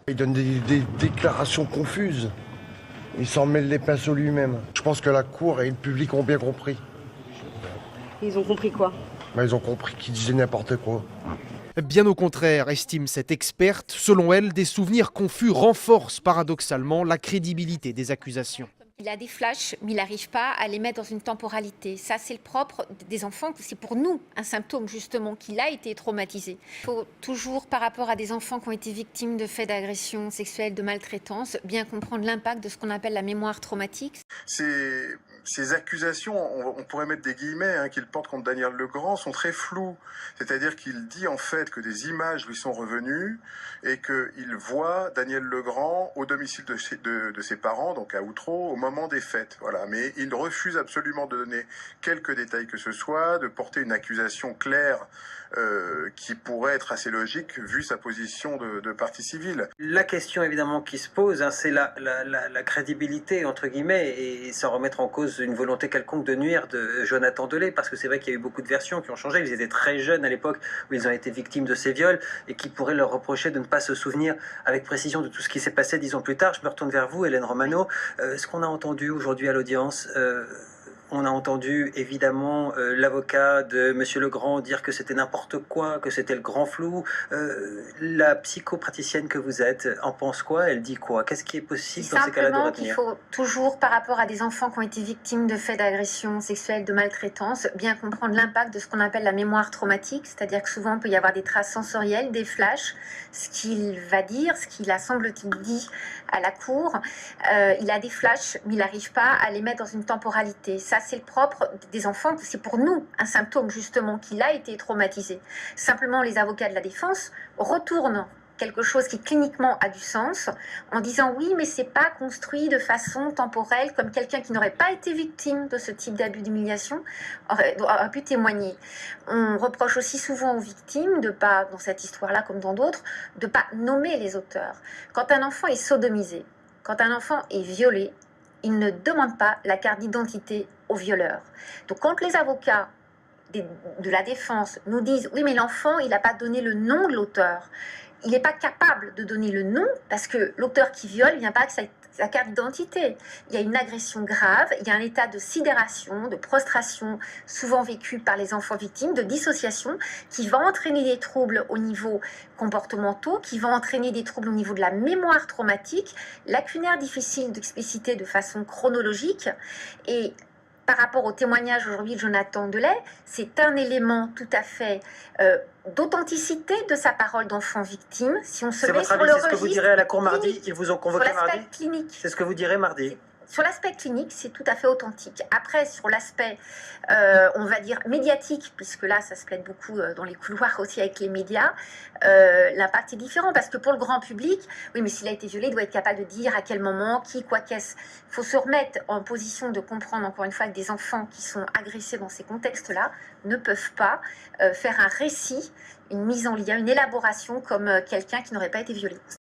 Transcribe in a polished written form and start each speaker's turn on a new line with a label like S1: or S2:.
S1: Il donne des déclarations confuses. Il s'en mêle les pinceaux lui-même. Je pense que la cour et le public ont bien compris.
S2: Ils ont compris quoi?
S1: Ils ont compris qu'il disait n'importe quoi.
S3: Bien au contraire, estime cette experte, selon elle, des souvenirs confus renforcent paradoxalement la crédibilité des accusations.
S4: Il a des flashs, mais il n'arrive pas à les mettre dans une temporalité. Ça, c'est le propre des enfants. C'est pour nous un symptôme, justement, qu'il a été traumatisé. Il faut toujours, par rapport à des enfants qui ont été victimes de faits d'agression sexuelle, de maltraitance, bien comprendre l'impact de ce qu'on appelle la mémoire traumatique.
S5: Ces accusations, on pourrait mettre des guillemets, qu'il porte contre Daniel Legrand, sont très floues. C'est-à-dire qu'il dit en fait que des images lui sont revenues et qu'il voit Daniel Legrand au domicile de ses parents, donc à Outreau, au moment des fêtes. Voilà. Mais il refuse absolument de donner quelques détails que ce soit, de porter une accusation claire qui pourrait être assez logique vu sa position de partie civile.
S6: La question évidemment qui se pose, c'est la crédibilité entre guillemets et sans remettre en cause une volonté quelconque de nuire de Jonathan Delay, parce que c'est vrai qu'il y a eu beaucoup de versions qui ont changé. Ils étaient très jeunes à l'époque où ils ont été victimes de ces viols et qui pourraient leur reprocher de ne pas se souvenir avec précision de tout ce qui s'est passé 10 ans plus tard. Je me retourne vers vous, Hélène Romano. Ce qu'on a entendu aujourd'hui à l'audience, on a entendu évidemment l'avocat de Monsieur Legrand dire que c'était n'importe quoi, que c'était le grand flou. La psychopraticienne que vous êtes en pense quoi? Elle dit quoi? Qu'est-ce qui est possible dans ces cas-là de retenir?
S4: Qu'il faut toujours, par rapport à des enfants qui ont été victimes de faits d'agression sexuelle, de maltraitance, bien comprendre l'impact de ce qu'on appelle la mémoire traumatique, c'est-à-dire que souvent il peut y avoir des traces sensorielles, des flashs, ce qu'il va dire, ce qu'il a semble-t-il dit à la cour. Il a des flashs, mais il n'arrive pas à les mettre dans une temporalité. Ça, c'est le propre des enfants. C'est pour nous un symptôme, justement, qu'il a été traumatisé. Simplement, les avocats de la défense retournent quelque chose qui cliniquement a du sens en disant oui, mais c'est pas construit de façon temporelle comme quelqu'un qui n'aurait pas été victime de ce type d'abus d'humiliation aurait pu témoigner. On reproche aussi souvent aux victimes de pas, dans cette histoire-là comme dans d'autres, de pas nommer les auteurs. Quand un enfant est sodomisé, quand un enfant est violé, il ne demande pas la carte d'identité au violeur. Donc quand les avocats de la défense nous disent oui, mais l'enfant il n'a pas donné le nom de l'auteur, il n'est pas capable de donner le nom parce que l'auteur qui viole il vient pas avec sa carte d'identité. Il y a une agression grave, il y a un état de sidération, de prostration souvent vécu par les enfants victimes, de dissociation qui va entraîner des troubles au niveau comportementaux, qui va entraîner des troubles au niveau de la mémoire traumatique, lacunaire, difficile d'expliciter de façon chronologique. Et par rapport au témoignage aujourd'hui de Jonathan Delay, c'est un élément tout à fait d'authenticité de sa parole d'enfant victime. Si on se met sur le registre,
S6: c'est ce que vous direz à la cour mardi. Ils vous ont convoqué
S4: sur l'aspect
S6: mardi.
S4: Clinique.
S6: C'est ce que vous direz mardi.
S4: Sur l'aspect clinique, c'est tout à fait authentique. Après, sur l'aspect, on va dire, médiatique, puisque là, ça se plaide beaucoup dans les couloirs aussi avec les médias, l'impact est différent. Parce que pour le grand public, oui, mais s'il a été violé, il doit être capable de dire à quel moment, qui, quoi, qu'est-ce. Il faut se remettre en position de comprendre, encore une fois, que des enfants qui sont agressés dans ces contextes-là ne peuvent pas faire un récit, une mise en lien, une élaboration comme quelqu'un qui n'aurait pas été violé.